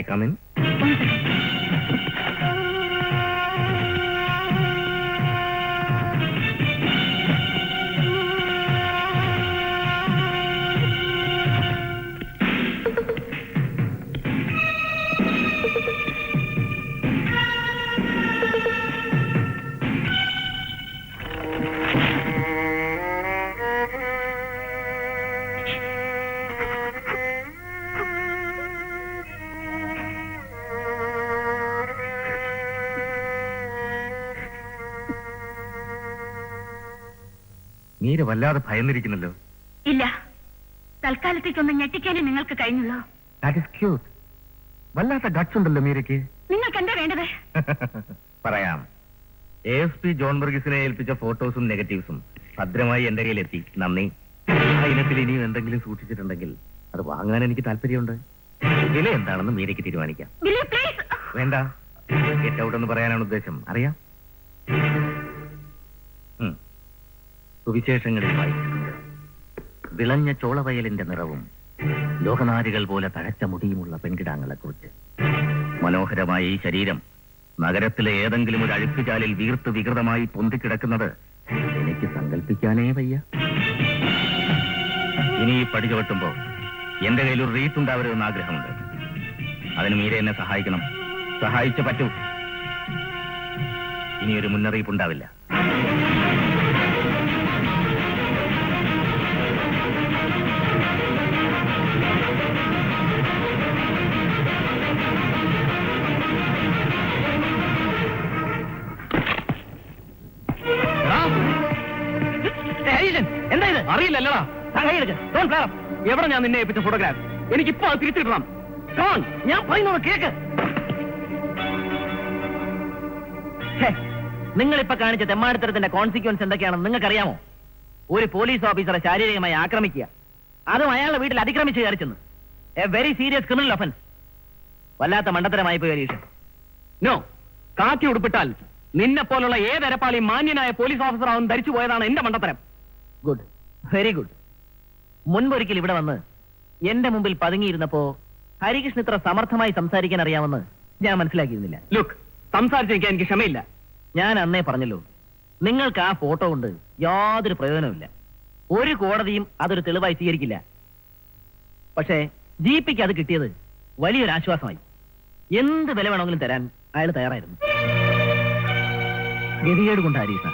come in? Meera വല്ലാതെ ഭയന്നിരിക്കുന്നല്ലോ. ഇല്ല, തൽക്കാലത്തേക്കൊന്ന് ഞെട്ടിക്കാനേ നിങ്ങൾക്ക് കഴിഞ്ഞുള്ളൂ. That is cute. വല്ലാത്ത ഗട്ട്സ് ഉണ്ടല്ലോ മീരയ്ക്ക്. നിങ്ങൾക്ക് എന്താ വേണ്ടത്? പറയാം. ASP ജോൺ വർഗീസിനെ ഏൽപ്പിച്ച ഫോട്ടോസും നെഗറ്റീവ്സും ഭദ്രമായി എന്റെ കയ്യിലെത്തി. നന്ദി. ആ ഇനത്തിൽ ഇനിയും എന്തെങ്കിലും സൂക്ഷിച്ചിട്ടുണ്ടെങ്കിൽ അത് വാങ്ങാൻ എനിക്ക് താല്പര്യമുണ്ട്. വില എന്താണെന്ന് മീരയ്ക്ക് തീരുമാനിക്കാം. വേണ്ട, ഗെറ്റ് ഔട്ട് എന്ന് പറയാനാണ് ഉദ്ദേശം. അറിയാം. സുവിശേഷങ്ങളിൽ വായിച്ചിട്ടുണ്ട്. വിളഞ്ഞ ചോളവയലിന്റെ നിറവും ലോകനാരികൾ പോലെ തഴച്ച മുടിയുമുള്ള പെൺകിടാങ്ങളെ കുറിച്ച്. മനോഹരമായ ഈ ശരീരം നഗരത്തിലെ ഏതെങ്കിലും ഒരു അഴുക്കുചാലിൽ വീർത്ത് വികൃതമായി പൊന്തിക്കിടക്കുന്നത് എനിക്ക് സങ്കല്പിക്കാനേ വയ്യ. ഇനി ഈ പടി ചവിട്ടുമ്പോ എന്റെ കയ്യിൽ ഒരു റീത്ത് ഉണ്ടാവരുമെന്ന് ആഗ്രഹമുണ്ട്. അതിന് മീര എന്നെ സഹായിക്കണം. സഹായിച്ചു പറ്റൂ. ഇനി ഒരു മുന്നറിയിപ്പ് ഉണ്ടാവില്ല. എന്താ ഇത്? അറിയില്ലല്ലോടാ. എവിടെ ഞാൻ നിന്നെ ഏൽപ്പിച്ച ഫോട്ടോഗ്രാഫ്? എനിക്കിപ്പോ അത് തിരിച്ചിടണം. ഞാൻ പറയുന്നത് കേക്ക്. നിങ്ങളിപ്പോ കാണിച്ച തെമ്മാടിത്തരത്തിന്റെ കോൺസിക്വൻസ് എന്തൊക്കെയാണെന്ന് നിങ്ങൾക്കറിയാമോ? ഒരു പോലീസ് ഓഫീസറെ ശാരീരികമായി ആക്രമിക്കുക, അതും അയാളുടെ വീട്ടിൽ അതിക്രമിച്ച് കയറിച്ചെന്ന്. A very serious criminal offence. വല്ലാത്ത മണ്ടത്തരമായി പോയി ഹരീഷ്. നോ, കാക്കി ഉടുപ്പിട്ടാൽ നിന്നെ പോലുള്ള ഏതരപ്പാളിയും മാന്യനായ പോലീസ് ഓഫീസർ ആവും ധരിച്ചു പോയതാണ് എന്റെ മണ്ടത്തരം. Good, very good. മുൻപൊരിക്കൽ ഇവിടെ വന്ന് എന്റെ മുമ്പിൽ പതുങ്ങിയിരുന്നപ്പോ ഹരികൃഷ്ണൻ ഇത്ര സമർത്ഥമായി സംസാരിക്കാൻ അറിയാമെന്ന് ഞാൻ മനസ്സിലാക്കിയിരുന്നില്ല. ലുക്ക്, സംസാരിച്ചെനിക്ക് എനിക്ക് ക്ഷമയില്ല. ഞാൻ അന്നേ പറഞ്ഞല്ലോ, നിങ്ങൾക്ക് ആ ഫോട്ടോ കൊണ്ട് യാതൊരു പ്രയോജനമില്ല. ഒരു കോടതിയും അതൊരു തെളിവായി സ്വീകരിക്കില്ല. പക്ഷേ GPക്ക് അത് കിട്ടിയത് വലിയൊരു ആശ്വാസമായി. എന്ത് വില വേണമെങ്കിലും തരാൻ അയാൾ തയ്യാറായിരുന്നു. ഗതികേട് കൊണ്ട് ഹരീഷ,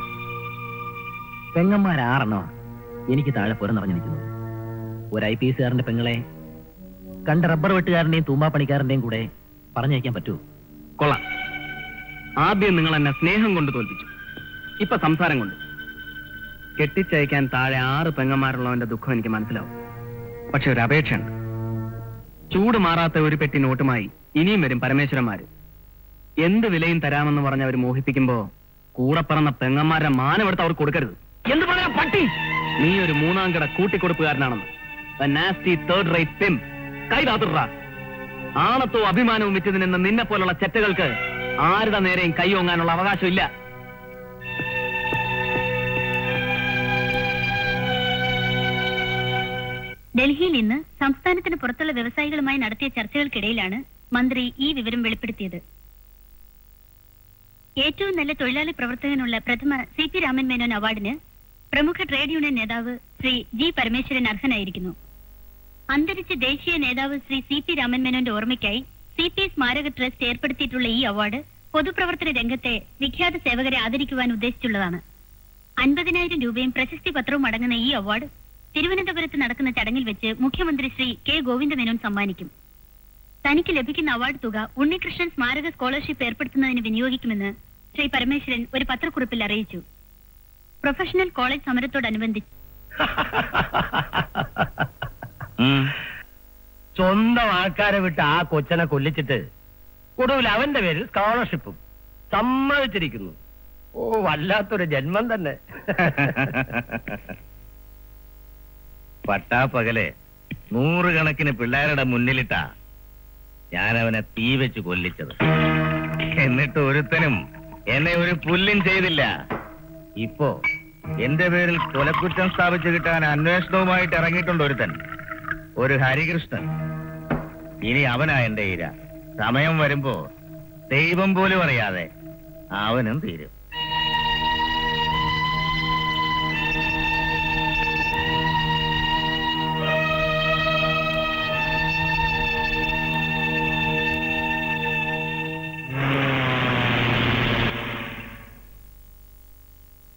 പെങ്ങന്മാരാറെണ്ണമാണ് എനിക്ക് താഴെ പുര നിറഞ്ഞു നിൽക്കുന്നത്. ഒരു IPSകാരന്റെ പെങ്ങളെ കണ്ട റബ്ബർ വെട്ടുകാരന്റെയും തൂമ്പാപ്പണിക്കാരന്റെയും കൂടെ പറഞ്ഞയക്കാൻ പറ്റുമോ? കൊള്ളാം. ആദ്യം നിങ്ങൾ എന്നെ സ്നേഹം കൊണ്ട് തോൽപ്പിച്ചു, ഇപ്പൊ സംസാരം കൊണ്ട്. കെട്ടിച്ചയക്കാൻ താഴെ 6 പെങ്ങന്മാരുള്ളവന്റെ ദുഃഖം എനിക്ക് മനസ്സിലാവും. പക്ഷെ ഒരു അപേക്ഷയുണ്ട്. ചൂട് മാറാത്ത ഒരു പെട്ടി നോട്ടുമായി ഇനിയും വരും പരമേശ്വരന്മാര്. എന്ത് വിലയും തരാമെന്ന് പറഞ്ഞ് അവർ മോഹിപ്പിക്കുമ്പോ കൂടെ പറന്ന പെങ്ങന്മാരുടെ മാനമെടുത്ത് അവർ കൊടുക്കരുത്. എന്ത് പറയാ പട്ടി? നീ ഒരു 3ാം കിട കൂട്ടിക്കൊടുപ്പുകാരനാണെന്ന്. Nasty third rate pimp. കൈതാത്തുറ. ആണത്തവും അഭിമാനവും വിറ്റ് നിന്ന നിന്നെ പോലുള്ള ചെറ്റകൾക്ക് ആരുടെ നേരെയും കൈയോങ്ങാനുള്ള അവകാശമില്ല. ഡൽഹിയിൽ ഇന്ന് സംസ്ഥാനത്തിന് പുറത്തുള്ള വ്യവസായികളുമായി നടത്തിയ ചർച്ചകൾക്കിടയിലാണ് മന്ത്രി ഈ വിവരം വെളിപ്പെടുത്തിയത്. ഏറ്റവും നല്ല തൊഴിലാളി പ്രവർത്തകനുള്ള പ്രഥമ CP രാമൻ മേനോൻ അവാർഡിന് പ്രമുഖ ട്രേഡ് യൂണിയൻ നേതാവ് ശ്രീ G പരമേശ്വരൻ അർഹനായിരിക്കുന്നു. അന്തരിച്ച ദേശീയ നേതാവ് ശ്രീ CP രാമൻ മേനോന്റെ ഓർമ്മയ്ക്കായി CP സ്മാരക ട്രസ്റ്റ് ഏർപ്പെടുത്തിയിട്ടുള്ള ഈ അവാർഡ് പൊതുപ്രവർത്തന രംഗത്തെ വിഖ്യാത സേവകരെ ആദരിക്കുവാൻ ഉദ്ദേശിച്ചുള്ളതാണ്. 50,000 രൂപയും പ്രശസ്തി പത്രവും അടങ്ങുന്ന ഈ അവാർഡ് തിരുവനന്തപുരത്ത് നടക്കുന്ന ചടങ്ങിൽ വെച്ച് മുഖ്യമന്ത്രി ശ്രീ K ഗോവിന്ദമേനോൻ സമ്മാനിക്കും. തനിക്ക് ലഭിക്കുന്ന അവാർഡ് തുക ഉണ്ണികൃഷ്ണൻ സ്മാരക സ്കോളർഷിപ്പ് ഏർപ്പെടുത്തുന്നതിന് വിനിയോഗിക്കുമെന്ന് ശ്രീ പരമേശ്വരൻ ഒരു പത്രക്കുറിപ്പിൽ അറിയിച്ചു. പ്രൊഫഷണൽ കോളേജ് സമരത്തോടനുബന്ധിച്ച് സ്വന്തം ആൾക്കാരെ വിട്ട് ആ കൊച്ചനെ കൊല്ലിച്ചിട്ട് ഒടുവിൽ അവന്റെ പേരിൽ സ്കോളർഷിപ്പും സമ്മതിച്ചിരിക്കുന്നു. ഓ, വല്ലാത്തൊരു ജന്മം തന്നെ. പട്ടാപ്പകലെ 100 കണക്കിന് പിള്ളേരുടെ മുന്നിലിട്ടാ ഞാൻ അവനെ തീ വെച്ച് കൊല്ലിച്ചത്. എന്നിട്ട് ഒരുത്തനും എന്നെ ഒരു പുല്ലും ചെയ്തില്ല. ഇപ്പോ എന്റെ പേരിൽ കൊലക്കുറ്റം സ്ഥാപിച്ചു കിട്ടാൻ അന്വേഷണവുമായിട്ട് ഇറങ്ങിയിട്ടുണ്ട് ഒരുത്തൻ, ഒരു ഹരികൃഷ്ണൻ. ഇനി അവനാ എന്റെ ഇര. സമയം വരുമ്പോ ദൈവം പോലും അറിയാതെ അവനും തീരും.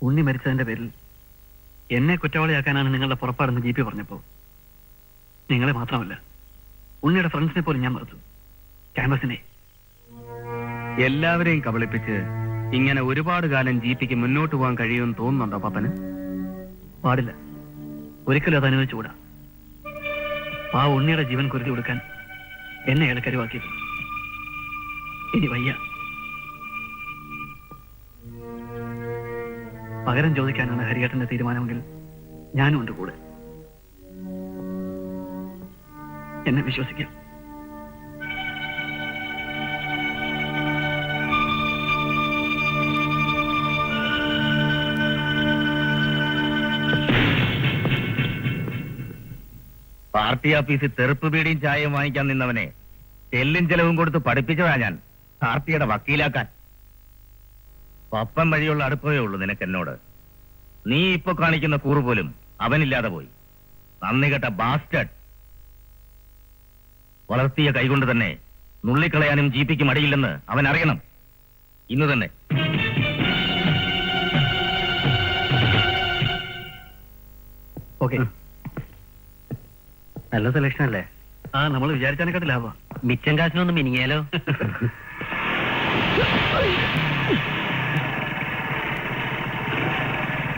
ഉണ്ണി മരിച്ചതിന്റെ പേരിൽ എന്നെ കുറ്റവാളിയാക്കാനാണ് നിങ്ങളുടെ പുറപ്പാടെന്ന് ജി പി പറഞ്ഞപ്പോ നിങ്ങളെ മാത്രമല്ല ഉണ്ണിയുടെ ഫ്രണ്ട്സിനെ പോലും ഞാൻ മറച്ചു. ക്യാമ്പസിനെ എല്ലാവരെയും കബളിപ്പിച്ച് ഇങ്ങനെ ഒരുപാട് കാലം ജിപിക്ക് മുന്നോട്ട് പോകാൻ കഴിയുമെന്ന് തോന്നുന്നുണ്ടോ പപ്പന്? പാടില്ല, ഒരിക്കലും അത് അനുവദിച്ചുകൂടാ. ആ ഉണ്ണിയുടെ ജീവൻ കുരുതി കൊടുക്കാൻ എന്നെ അയാൾ കരുവാക്കിയത്. ഇനി വയ്യ. പകരം ചോദിക്കാനാണ് ഹരിയേട്ടന്റെ തീരുമാനമെങ്കിൽ ഞാനും ഉണ്ട് കൂടെ. എന്നെ വിശ്വസിക്കാം. പാർട്ടി ഓഫീസിൽ തെറുപ്പ് പീടിയും ചായയും വാങ്ങിക്കാൻ നിന്നവനെ ചെല്ലും ചെലവും കൊടുത്ത് പഠിപ്പിച്ചതാ ഞാൻ പാർട്ടിയുടെ വക്കീലാക്കാൻ. പപ്പൻ വഴിയുള്ള അടുപ്പമേ ഉള്ളൂ നിനക്ക് എന്നോട്. നീ ഇപ്പൊ കാണിക്കുന്ന കൂറ് പോലും അവനില്ലാതെ പോയി. നന്ദി കെട്ട ബാസ്റ്റഡ്. വളർത്തിയ കൈകൊണ്ട് തന്നെ നുള്ളിക്കളയാനും ജിപിക്ക് മടിയില്ലെന്ന് അവൻ അറിയണം. ഇന്ന് തന്നെ. ഓക്കെ, നല്ല സെലക്ഷൻ അല്ലേ? ആ നമ്മൾ വിചാരിച്ചതിനെക്കാട്ടി ലാഭം. മിച്ചം കാശിനൊന്നും മിനിങ്ങിയാലോ?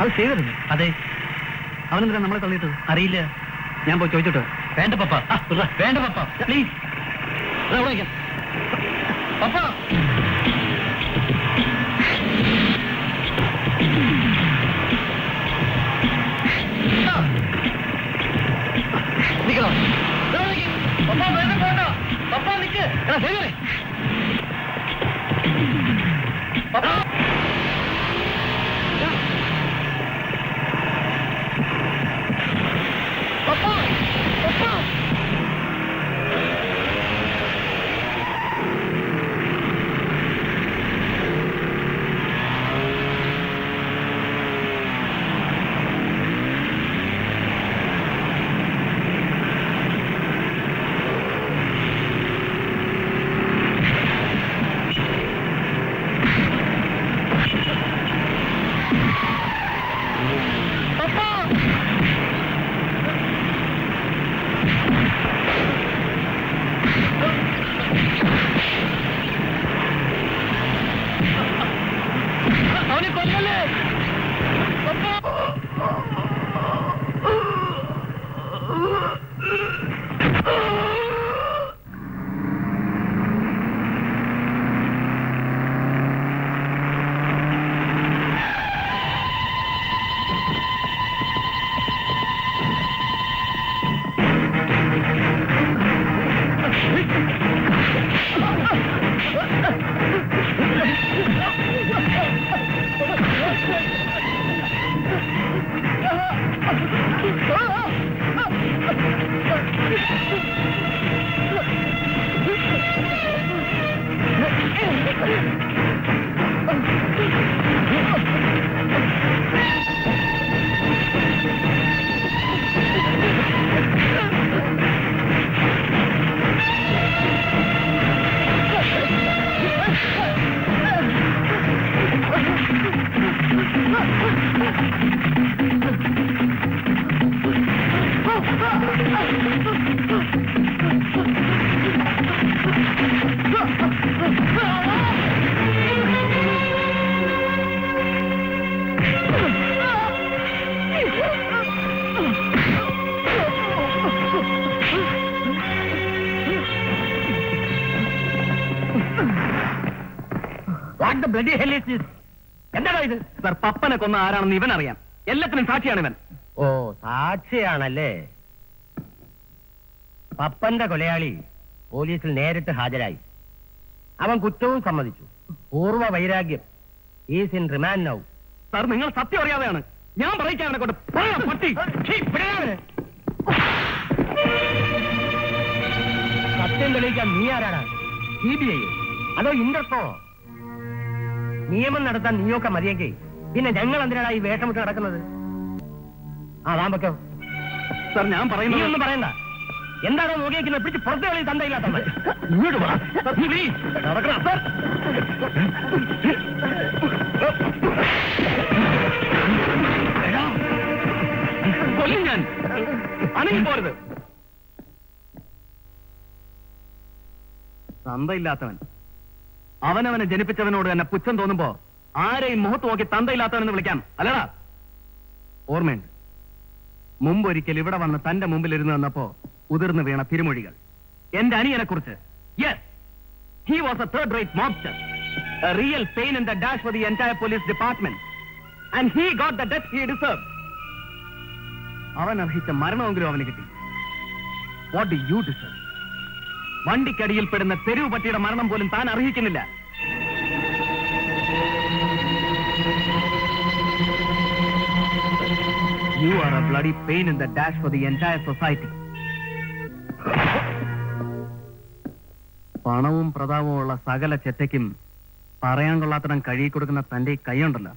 അത് ചെയ്തിരുന്നു. അതെ. അവനെന്തിനാ നമ്മളെ തള്ളിയിട്ടത്? അറിയില്ല. ഞാൻ പോയി ചോദിച്ചോട്ടെ. വേണ്ട പപ്പ, വേണ്ട പപ്പ, പ്ലീസ്. പപ്പ നിക്കണോ? പപ്പ വേണ്ട വേണ്ട. പപ്പ നിക്ക്. പപ്പ അവനെ കൊല്ലല്ലേ? എന്താണോ ഇത്? സർ, പപ്പനെ കൊന്ന ആരാണെന്ന് ഇവൻ അറിയാം. എല്ലാത്തിനും സാക്ഷിയാണ് ഇവൻ. ഓ, സാക്ഷിയാണല്ലേ? പപ്പന്റെ കൊലയാളി പോലീസിൽ നേരിട്ട് ഹാജരായി. അവൻ കുറ്റവും സമ്മതിച്ചു. പൂർവ്വ വൈരാഗ്യം. Is in remand now. Sir, നിങ്ങൾ സത്യം അറിയാതെയാണ്. ഞാൻ പറയിക്കാൻ കൊണ്ട് പട്ടി. സത്യം തെളിയിക്കാൻ നീ ആരാണ്? CBI അതോ ഇന്റർപോ? നിയമം നടത്താൻ നീയൊക്കെ മതിയെങ്കിൽ പിന്നെ ഞങ്ങൾ എന്തിനാണ് ഈ വേഷമിട്ട് നടക്കുന്നത്? താൻ വെക്കോ. സാർ ഞാൻ നീ പറയുന്നത് ഒന്നും പറയണ്ട. എന്താണോ നോക്കിയിരിക്കുന്നത്? പിടിച്ച് പുറത്തെ കളി തന്തയില്ലാത്തവൻ. ഇങ്ങോട്ട് വാ. Please. നടക്കണം, സർ. എടാ, കൊല്ലും ഞാൻ. അനങ്ങി പോരുത്. തന്തയില്ലാത്തവൻ അവനവനെ ജനിപ്പിച്ചവനോട് തന്നെ പുച്ഛം തോന്നുമ്പോ ആരെയും മുഖത്ത് നോക്കി തന്തയില്ലാത്തവനെന്ന് വിളിക്കാം, അല്ലടാ? ഓർമ്മയുണ്ട്, മുമ്പൊരിക്കൽ ഇവിടെ വന്ന് തന്റെ മുമ്പിൽ ഇരുന്ന് വന്നപ്പോ ഉതിർന്നു വീണ തിരുമൊഴികൾ എന്റെ അനിയനെ കുറിച്ച്. Yes, he was a third rate mobster, a real pain in the dash for the entire police department, and he got the death he deserve. അവൻ അർഹിച്ച മരണമെങ്കിലും അവന് കിട്ടി. What do you deserve? വണ്ടിക്കടിയിൽ പെടുന്ന തെരുവ് പട്ടിയുടെ മരണം പോലും താൻ അർഹിക്കുന്നില്ല. You are a bloody pain in the dash for the entire society. പണവും പ്രതാപവും ഉള്ള സകല ചെറ്റയ്ക്കും പറയാൻ കൊള്ളാത്തടം കഴുകി കൊടുക്കുന്ന തന്റെ ഈ കൈയുണ്ടല്ലോ,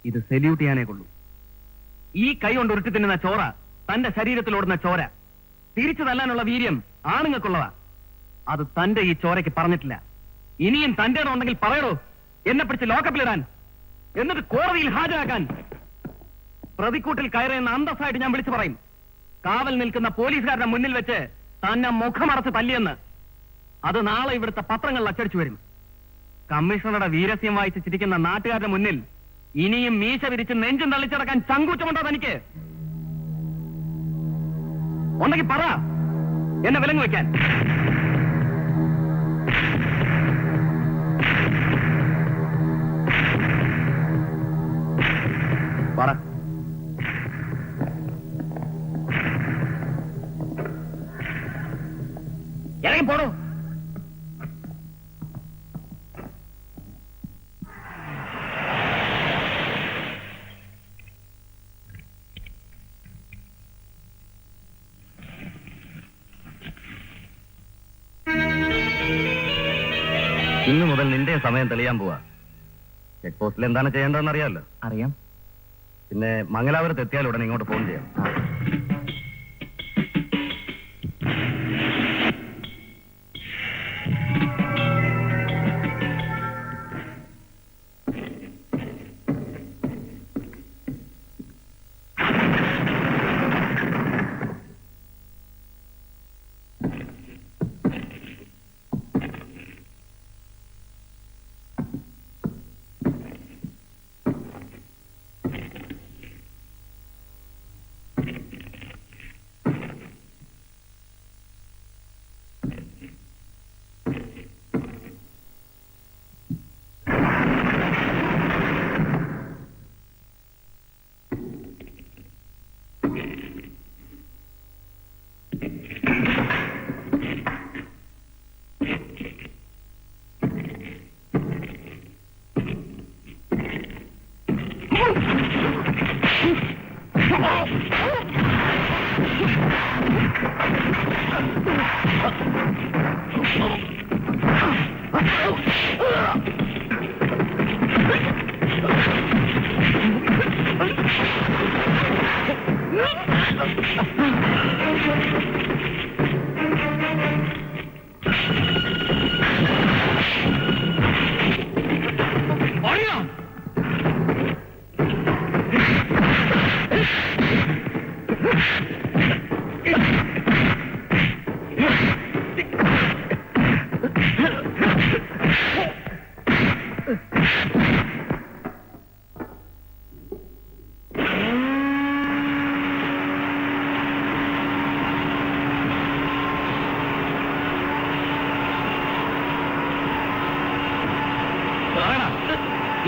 ഇത് സെല്യൂട്ട് ചെയ്യാനേ കൊള്ളൂ. ഈ കൈ കൊണ്ട് ഉരുട്ടി തിന്നുന്ന ചോര തന്റെ ശരീരത്തിലോടുന്ന ചോര തിരിച്ചു തല്ലാനുള്ള വീര്യം ആണുങ്ങൾക്കുള്ളതാ. അത് തന്റെ ഈ ചോരയ്ക്ക് പറഞ്ഞിട്ടില്ല. ഇനിയും തന്റെ ഉണ്ടെങ്കിൽ പറയണോ, എന്നെ പിടിച്ച് ലോക്കപ്പിലിടാൻ, എന്നിട്ട് കോടതിയിൽ ഹാജരാക്കാൻ. പ്രതിക്കൂട്ടിൽ കയറിയെന്ന് അന്തസ്സായിട്ട് ഞാൻ വിളിച്ചു പറയും. കാവൽ നിൽക്കുന്ന പോലീസുകാരുടെ മുന്നിൽ വെച്ച് തന്നെ മുഖമടച്ച് തല്ലിയെന്ന്. അത് നാളെ ഇവിടുത്തെ പത്രങ്ങളിൽ അച്ചടിച്ചു വരും. കമ്മീഷണറുടെ വീരസ്യം വായിച്ച് ചിരിക്കുന്ന നാട്ടുകാരുടെ മുന്നിൽ ഇനിയും മീശ വിരിച്ച് നെഞ്ചും തള്ളിച്ചടക്കാൻ ചങ്കൂറ്റമുണ്ടോ തനിക്ക്? ഉണ്ടെങ്കിൽ പറ, എന്നെ വിലങ്ങ് വെക്കാൻ. പറ. ഇറങ്ങി പോടോ. ഇന്നു മുതൽ നിന്റെ സമയം തെളിയാൻ പോവാ. ചെക്ക് പോസ്റ്റിൽ എന്താണ് ചെയ്യേണ്ടതെന്ന് അറിയാമല്ലോ. അറിയാം. പിന്നെ മംഗലാപുരത്ത് എത്തിയാൽ ഉടനെ ഇങ്ങോട്ട് ഫോൺ ചെയ്യാം.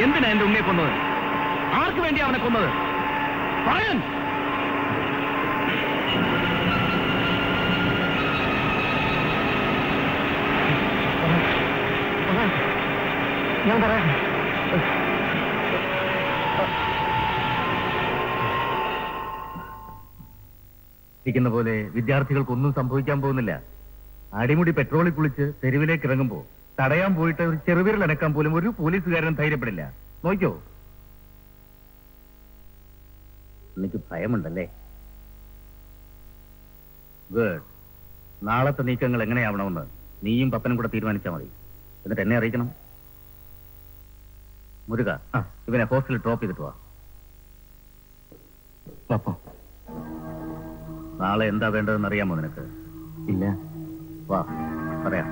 എന്തിനാ എന്റെ ഉണ്ണിയെ കൊന്നത്? ആർക്ക് വേണ്ടി അവനെ കൊന്നത്? പറയാൻ. ഞാൻ പറയാം. പോലെ വിദ്യാർത്ഥികൾക്കൊന്നും സംഭവിക്കാൻ പോകുന്നില്ല. അടിമുടി പെട്രോളിൽ കുളിച്ച് തെരുവിലേക്ക് ഇറങ്ങുമ്പോ തടയാൻ പോയിട്ട് ഒരു ചെറുവിരൽ അനക്കാൻ പോലും ഒരു പോലീസുകാരനും ധൈര്യപ്പെടില്ല. നോക്കിയോ, എനിക്ക് ഭയമുണ്ടല്ലേ? ഗുഡ്. നാളത്തെ നീക്കങ്ങൾ എങ്ങനെയാവണമെന്ന് നീയും പപ്പനും കൂടെ തീരുമാനിച്ചാൽ മതി. എന്നിട്ട് എന്നെ അറിയിക്കണം. മുരുക, ഇവനെ ഹോസ്റ്റലിൽ ഡ്രോപ്പ് ചെയ്തിട്ട് വാ. പപ്പ, നാളെ എന്താ വേണ്ടതെന്ന് അറിയാമോ നിനക്ക്? ഇല്ല. വാ, പറയാം.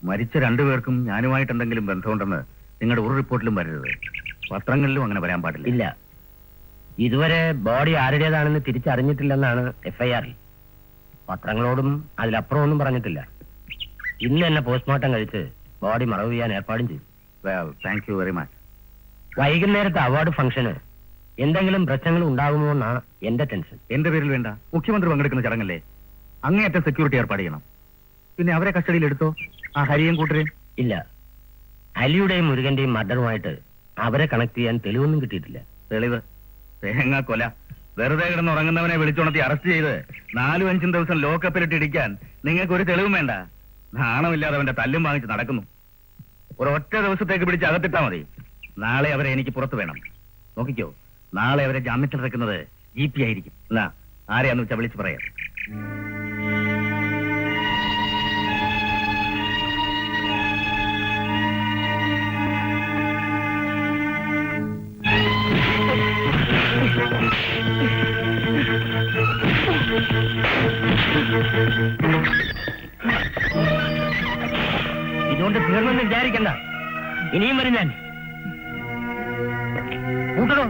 മരിച്ച രണ്ടുപേർക്കും ഞാനുമായിട്ട് എന്തെങ്കിലും ബന്ധമുണ്ടെന്ന് നിങ്ങളുടെ ഒരു റിപ്പോർട്ടിലും വരരുത്. പത്രങ്ങളിലും അങ്ങനെ വരാൻ പാടില്ല. ഇല്ല, ഇതുവരെ ബോഡി ആരുടേതാണെന്ന് തിരിച്ചറിഞ്ഞിട്ടില്ലെന്നാണ് FIR-ൽ. പത്രങ്ങളോടും അതിലപ്പുറം ഒന്നും പറഞ്ഞിട്ടില്ല. ഇന്ന് തന്നെ പോസ്റ്റ്മോർട്ടം കഴിച്ച് ബോഡി മറവ് ചെയ്യാൻ ഏർപ്പാടും ചെയ്തു. Well, thank you very much. വൈകുന്നേരത്തെ അവാർഡ് ഫംഗ്ഷന് എന്തെങ്കിലും പ്രശ്നങ്ങൾ ഉണ്ടാകുമോ എന്നാണ് എന്റെ ടെൻഷൻ. എന്റെ പേരിൽ വേണ്ട. മുഖ്യമന്ത്രി പങ്കെടുക്കുന്ന ചടങ്ങല്ലേ, അങ്ങേയറ്റം സെക്യൂരിറ്റി ഏർപ്പാട് ചെയ്യണം. പിന്നെ അവരെ കസ്റ്റഡിയിൽ എടുത്തോ, ആ ഹരിയും കൂട്ടരെയും? ഇല്ല, അലിയുടെയും മുരുകന്റെയും മർഡറുമായിട്ട് അവരെ കണക്ട് ചെയ്യാൻ തെളിവൊന്നും കിട്ടിയിട്ടില്ല. തെളിവ്? തേങ്ങ കൊല. വെറുതെ കിടന്ന് ഉറങ്ങുന്നവനെ വിളിച്ചുണർത്തി അറസ്റ്റ് ചെയ്ത് 4-5 ദിവസം ലോക്കപ്പിലിട്ട് ഇടിക്കാൻ നിങ്ങൾക്ക് ഒരു തെളിവും വേണ്ട. നാണമില്ലാതെ അവന്റെ തല്ലും വാങ്ങിച്ച് നടക്കുന്നു. ഒരൊറ്റ ദിവസത്തേക്ക് പിടിച്ച് അകത്തിട്ടാ മതി. നാളെ അവരെ എനിക്ക് പുറത്തു വേണം. നോക്കിക്കോ, നാളെ അവരെ ജാമ്യത്തിൽ ഇറക്കുന്നത് GP ആയിരിക്കും. എന്നാ ആരെയാന്ന് വെച്ചാ വിളിച്ച് പറയാം. ഇതുകൊണ്ട് തീർന്നെന്ന് വിചാരിക്കണ്ട, ഇനിയും വരും ഞാൻ. കൂട്ടണോ?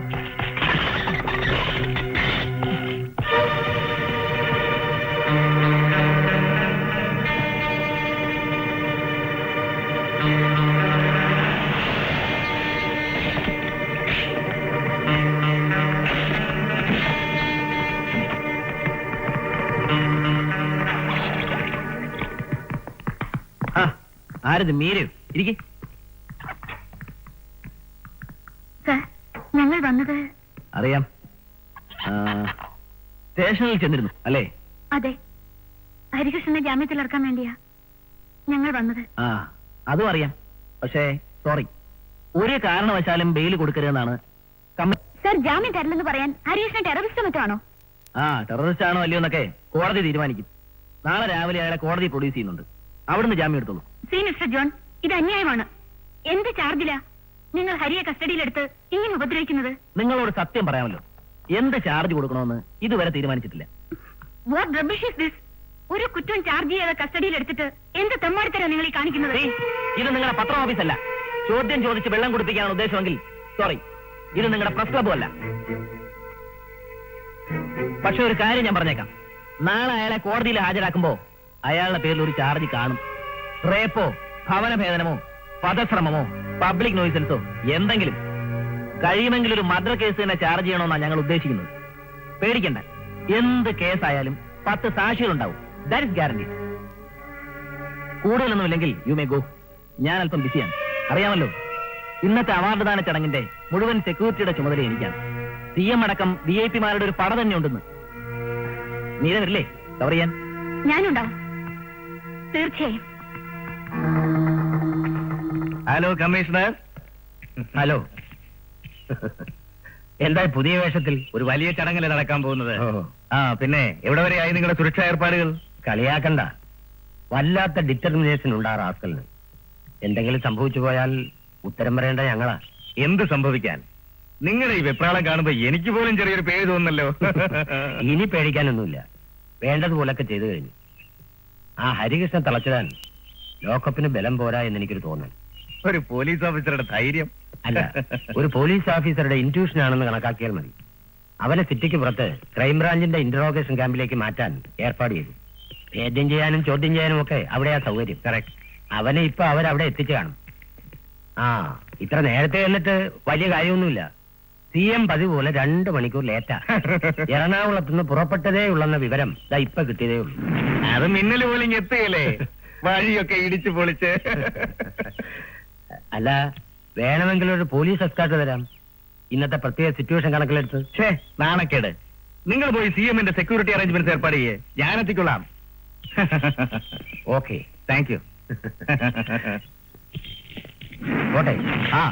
ആരത്? മീര് ഇരിക്കെ. സർ, ഞങ്ങൾ വന്നത്... അറിയാം, സ്റ്റേഷനിൽ ചെന്നിരുന്നു അല്ലേ? അതെ, ഹരികൃഷ്ണനെ ജാമ്യത്തിൽ ഇറക്കാൻ വേണ്ടിയാ ഞങ്ങൾ വന്നത്. ആ, അതും അറിയാം. പക്ഷേ സോറി, ഒരു കാരണവശാലും ബെയിൽ കൊടുക്കരുതെന്നാണ് സർ. ജാമ്യം തരില്ലെന്ന് പറയാൻ ഹരികൃഷ്ണൻ ടെററിസ്റ്റ് മറ്റാണോ? ടെററിസ്റ്റ് ആണോ അല്ലയോ എന്നൊക്കെ കോടതി തീരുമാനിക്കും. നാളെ രാവിലെ അയാളെ കോടതി പ്രൊഡ്യൂസ് ചെയ്യുന്നുണ്ട്. അവിടുന്ന് ജാമ്യം എടുത്തോളൂ. സി മിസ്റ്റർ ജോൺ, ഇത് അന്യായമാണ്. എന്ത് ചാർജിലാ നിങ്ങൾ ഹരിയെ കസ്റ്റഡിയിലെടുത്ത് ഇങ്ങനെ ഉപദ്രവിക്കുന്നത്? നിങ്ങളോട് സത്യം പറയാമല്ലോ, എന്ത് ചാർജ് കൊടുക്കണമെന്ന് ഇതുവരെ തീരുമാനിച്ചിട്ടില്ല. What rubbish is this? ഒരു കുറ്റം ചാർജ് ചെയ്യാതെ കസ്റ്റഡിയിലെടുത്തിട്ട് എന്ത് തെമ്മാടിത്തരാ നിങ്ങൾ ഈ കാണിക്കുന്നത്? ഇത് നിങ്ങളുടെ പത്ര ഓഫീസല്ല. ചോദ്യം ചോദിച്ച് വെള്ളം കുടിപ്പിക്കാനാണ് ഉദ്ദേശമെങ്കിൽ സോറി, ഇത് നിങ്ങളുടെ പ്രസ് ക്ലബും അല്ല. പക്ഷെ ഒരു കാര്യം ഞാൻ പറഞ്ഞേക്കാം, നാളെ അയാളെ കോടതിയിൽ ഹാജരാക്കുമ്പോ അയാളുടെ പേരിൽ ഒരു ചാർജ് കാണും. റേപ്പോ, ഭവനഭേദനമോ, വധശ്രമമോ, പബ്ലിക് നോയിസൻസോ എന്തെങ്കിലും. കഴിയുമെങ്കിൽ ഒരു മർഡർ കേസ് തന്നെ ചാർജ് ചെയ്യണമെന്നാണ് ഞങ്ങൾ ഉദ്ദേശിക്കുന്നത്. പേടിക്കണ്ട, എന്ത് കേസായാലും 10 സാക്ഷികളുണ്ടാവും. That is guarantee. കൂടുതലൊന്നുമില്ലെങ്കിൽ യു മേ ഗോ. ഞാൻ അല്പം ബിസിയാണ്, അറിയാമല്ലോ. ഇന്നത്തെ അവാർഡ് ദാന ചടങ്ങിന്റെ മുഴുവൻ സെക്യൂരിറ്റിയുടെ ചുമതല എനിക്കാണ്. CM അടക്കം VIP-മാരുടെ ഒരു പട തന്നെ ഉണ്ടെന്ന്. നീ വരില്ലേ കവർ ചെയ്യാൻ? ഞാനുണ്ടാവും, തീർച്ചയായും. Hello commissioner. ഹലോ. എന്താ പുതിയ വേഷത്തിൽ? ഒരു വലിയ ചടങ്ങല്ലേ നടക്കാൻ പോകുന്നത്. ഓഹോ. പിന്നെ എവിടെ വരെയായി നിങ്ങളുടെ സുരക്ഷാ ഏർപ്പാടുകൾ? കളിയാക്കണ്ട, വല്ലാത്ത ഡിറ്റർമിനേഷൻ ഉണ്ട് ആ റാസ്കലിന്. എന്തെങ്കിലും സംഭവിച്ചു പോയാൽ ഉത്തരം പറയേണ്ട ഞങ്ങളാ. എന്ത് സംഭവിക്കാൻ? നിങ്ങളുടെ ഈ വെപ്രാളം കാണുമ്പോ എനിക്ക് പോലും ചെറിയൊരു പേര് തോന്നുന്നല്ലോ. ഇനി പേടിക്കാനൊന്നുമില്ല, വേണ്ടതുപോലൊക്കെ ചെയ്തു കഴിഞ്ഞു. ആ ഹരികൃഷ്ണൻ തളച്ചിടാൻ ലോക്കപ്പിന് ബലം പോരാ എന്ന് എനിക്കൊരു തോന്നൽ. ഒരു പോലീസ് ഓഫീസറുടെ ധൈര്യം അല്ല, ഒരു പോലീസ് ഓഫീസറുടെ ഇൻറ്റ്യൂഷൻ ആണെന്ന് കണക്കാക്കിയാൽ മതി. അവനെ സിറ്റിക്ക് പുറത്ത് ക്രൈംബ്രാഞ്ചിന്റെ ഇന്ററോഗേഷൻ ക്യാമ്പിലേക്ക് മാറ്റാൻ ഏർപ്പാട് ചെയ്തു. ചോദ്യം ചെയ്യാനും ചോദ്യം ചെയ്യാനും ഒക്കെ അവിടെയാ സൗകര്യം. കറക്റ്റ്. അവനെ ഇപ്പൊ അവരവിടെ എത്തിച്ചു കാണും. ആ, ഇത്ര നേരത്തെ എന്നിട്ട് വലിയ കാര്യമൊന്നുമില്ല. CM പതിവ് പോലെ 2 മണിക്കൂർ ലേറ്റാ. എറണാകുളത്തുനിന്ന് പുറപ്പെട്ടതേ ഉള്ളെന്ന വിവരം ദാ ഇപ്പൊ കിട്ടിയതേ ഉള്ളൂ. അത് മിന്നൽ പോലും എത്തുകയല്ലേ, വഴിയൊക്കെ ഇടിച്ചു പൊളിച്ച്. അല്ല, വേണമെങ്കിൽ ഒരു പോലീസ് എസ്കാർട്ട് തരാം, ഇന്നത്തെ പ്രത്യേക സിറ്റുവേഷൻ കണക്കിലെടുത്ത്. ഛേ, നാണക്കേട്. നിങ്ങൾ പോയി CM-ന്റെ സെക്യൂരിറ്റി അറേഞ്ച്മെന്റ്സ് ഏർപ്പാട് ചെയ്യേ, ഞാൻ എത്തിക്കൊള്ളാം. Okay, thank you. പോട്ടെ. ആ,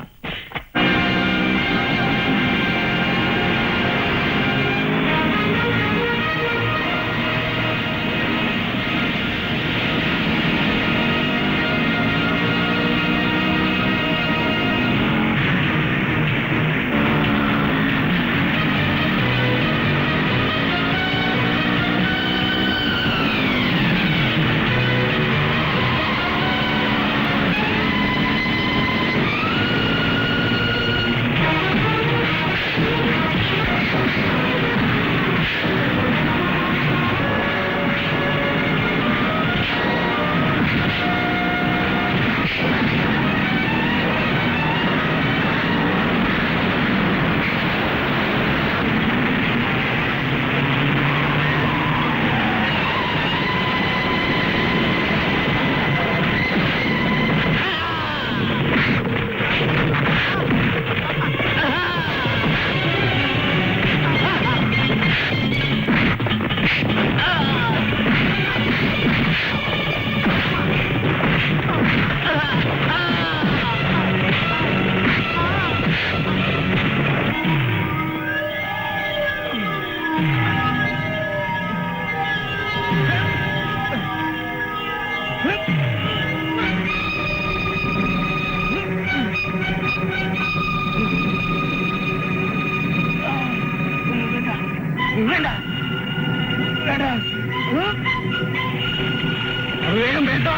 വേഗം വേണ്ട.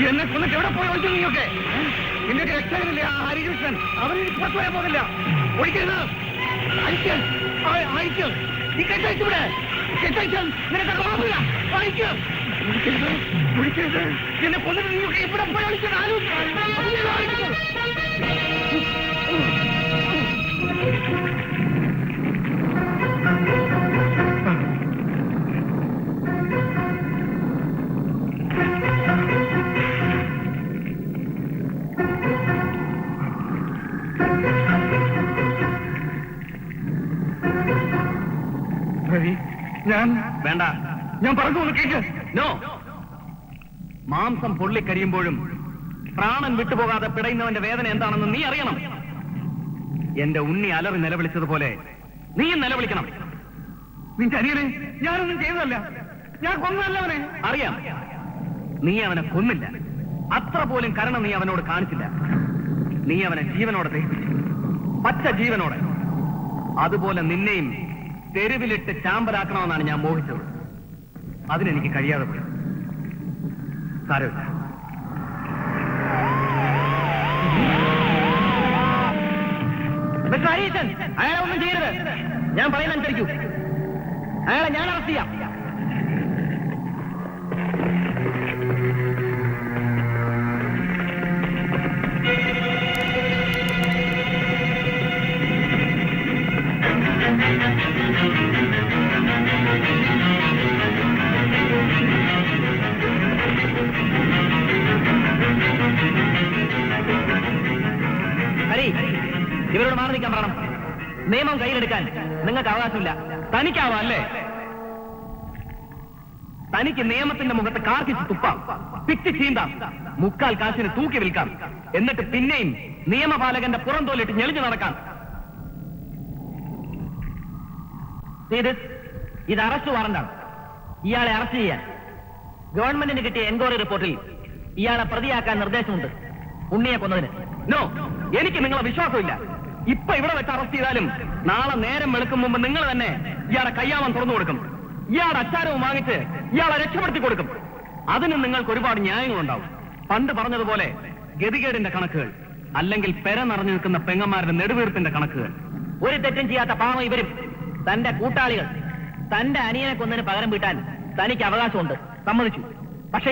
എന്നെ കൊന്നിട്ട് എവിടെ പോയി ഒളിച്ചു നീയൊക്കെ? നിന്റെ രക്ഷകനില്ലേ ആ ഹരികൃഷ്ണൻ, അവരിനി പുറത്തു വരാൻ പോകില്ല. ഒഴിക്കരുത്. അയക്കാൻ അയക്കും. നീ കെട്ടയച്ചൂടെ? കെട്ടയച്ചാൽ നിനക്ക് കുഴപ്പമില്ല. അയക്കും. ഒഴിക്കരുത്, ഒഴിക്കരുത്. എന്നെ കൊന്നിട്ട് നീയൊക്കെ ഇവിടെ പോയി ഒളിച്ചത് ആലോചിക്കും. ഞാൻ വേണ്ട, ഞാൻ പറഞ്ഞു കേക്ക്. നോ. മാംസം പൊള്ളിക്കരിയുമ്പോഴും പ്രാണൻ വിട്ടുപോകാതെ പിടയുന്നവന്റെ വേദന എന്താണെന്ന് നീ അറിയണം. എന്റെ ഉണ്ണി അലറി നിലവിളിച്ചതുപോലെ നീയും നിലവിളിക്കണം. നിന്റെ അനിയനെ ഞാനൊന്നും ചെയ്തതല്ല, ഞാൻ കൊന്നതല്ല അവനെ. അറിയാം, നീ അവനെ കൊന്നില്ല. അത്ര പോലും കരുണ നീ അവനോട് കാണിച്ചില്ല. നീ അവനെ ജീവനോടെ തേച്ചു, പച്ച ജീവനോടെ. അതുപോലെ നിന്നെയും തെരുവിലിട്ട് ചാമ്പലാക്കണമെന്നാണ് ഞാൻ മോഹിച്ചത്. അതിനെനിക്ക് കഴിയാതെ പോയി. സാരമില്ല. മിസ്റ്റർ ഹരീശൻ, അയാളെ ഒന്നും ചെയ്യരുത്. ഞാൻ പറയുന്ന അനുസരിക്കൂ. അയാളെ ഞാൻ അറസ്റ്റ് ചെയ്യാം. ഹരി, ഇവരോട് മാറി നിൽക്കാൻ പറയണം. നിയമം കയ്യിലെടുക്കാൻ നിങ്ങൾക്ക് അവകാശമില്ല. തനിക്കാവാം അല്ലേ? തനിക്ക് നിയമത്തിന്റെ മുഖത്ത് കാർക്കിച്ച് തുപ്പാം, പിച്ച് ചീന്താം, 3/4 കാശിന് തൂക്കി വിൽക്കാം. എന്നിട്ട് പിന്നെയും നിയമപാലകന്റെ പുറംതോലിട്ട് ഞെളിഞ്ഞു നടക്കാം. ഇത് അറസ്റ്റ് വാറന്റാണ്. ഇയാളെ അറസ്റ്റ് ചെയ്യാൻ ഗവൺമെന്റിന് കിട്ടിയ എൻക്വയറി റിപ്പോർട്ടിൽ ഇയാളെ പ്രതിയാക്കാൻ നിർദ്ദേശമുണ്ട്, ഉണ്ണിയെ കൊന്നതിന്. നോ, എനിക്ക് നിങ്ങളെ വിശ്വാസമില്ല. ഇപ്പൊ ഇവിടെ വെച്ച് അറസ്റ്റ് ചെയ്താലും നാളെ നേരം വെളുക്കും മുമ്പ് നിങ്ങൾ തന്നെ ഇയാളെ കയ്യാമം തുറന്നു കൊടുക്കും. ഇയാളുടെ അച്ചാരവും വാങ്ങിച്ച് ഇയാളെ രക്ഷപ്പെടുത്തി കൊടുക്കും. അതിന് നിങ്ങൾക്ക് ഒരുപാട് ന്യായങ്ങളുണ്ടാവും. പണ്ട് പറഞ്ഞതുപോലെ ഗതികേടിന്റെ കണക്കുകൾ, അല്ലെങ്കിൽ പെര നിറഞ്ഞു നിൽക്കുന്ന പെങ്ങന്മാരുടെ നെടുവീർപ്പിന്റെ കണക്കുകൾ. ഒരു തെറ്റും ചെയ്യാത്ത പാവം ഇവരും തന്റെ കൂട്ടാളികൾ തന്റെ അനിയനെ കൊന്നതിന് പകരം വീട്ടാൻ തനിക്ക് അവകാശമുണ്ട്, സമ്മതിച്ചു. പക്ഷെ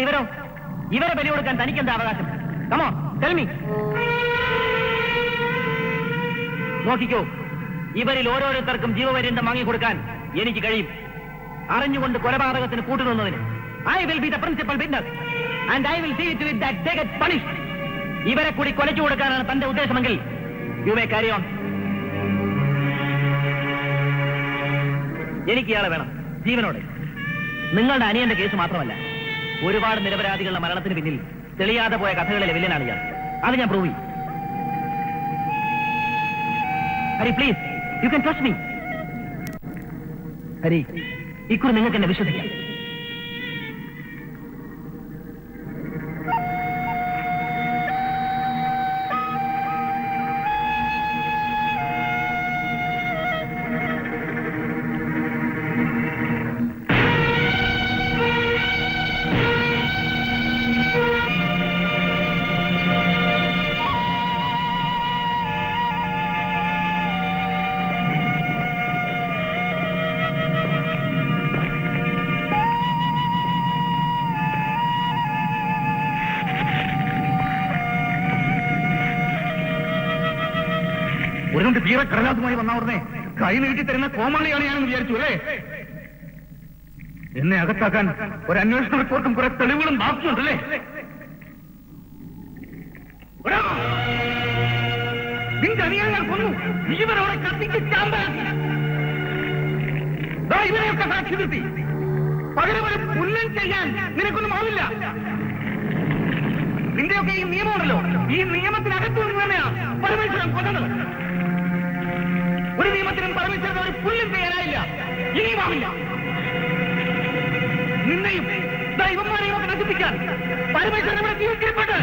ഇവരെ ബലി കൊടുക്കാൻ തനിക്ക് എന്താ അവകാശം? Come on tell me. നോക്കിക്കോ, ഇവരിൽ ഓരോരുത്തർക്കും ജീവപര്യന്തം വാങ്ങിക്കൊടുക്കാൻ എനിക്ക് കഴിയും. അറിഞ്ഞുകൊണ്ട് കൊലപാതകത്തിന് കൂട്ടുനിന്നതിന് I will be the principal witness and I will see to it that they get punished. ഇവരെ കൂടി കൊലച്ചു കൊടുക്കാനാണ് തന്റെ ഉദ്ദേശമെങ്കിൽ യു മേ കാരി ഓൺ. എനിക്ക് ഇയാളെ വേണം, ജീവനോടെ. നിങ്ങളുടെ അനിയന്റെ കേസ് മാത്രമല്ല, ഒരുപാട് നിരപരാധികളുടെ മരണത്തിന് പിന്നിൽ തെളിയാതെ പോയ കഥകളിലെ വില്ലനാണ് ഇയാൾ. അത് ഞാൻ പ്രൂവ് ചെയ്യും. Hari please, you can trust me. Hari, ഇക്കുറി നിങ്ങൾക്ക് എന്നെ വിശ്വസിക്കാം. ഒരുകൊണ്ട് തീരെ കടലാസുമായി വന്ന ഉടനെ കൈ നീട്ടി തരുന്ന കോമാളിയാണ് ഞാനെന്ന് വിചാരിച്ചു അല്ലേ? എന്നെ അകത്താക്കാൻ ഒരു അന്വേഷണ റിപ്പോർട്ടും കുറെ തെളിവുകളും ബാക്കിയുണ്ടല്ലേ? നിന്റെ അനിയൻ ഞാൻ കൊന്നു, ഇവരോടെ കത്തിക്ക് ചാമ്പലാക്കി. ഇവരെയൊക്കെ സാക്ഷി നിർത്തി പകരം ഒരു പുല്ലൻ ചെയ്യാൻ നിനക്കൊന്നും ആവില്ല. നിന്റെയൊക്കെ ഈ നിയമമുണ്ടല്ലോ, ഈ നിയമത്തിനകത്തു നിന്ന് തന്നെയാണ് പരമേശ്വരൻ കൊന്നത്. ഒരു നിയമത്തിനും പരമേശ്വരൻ ഒരു പുല്ലും ചെയ്യാനായില്ല, ഇനിയുമാവില്ല. നിന്നെയും ദൈവന്മാരെയും ഒക്കെ നശിപ്പിക്കാൻ പരമേശ്വരൻ ഇവിടെ ജീവിച്ചിരിപ്പുണ്ട്.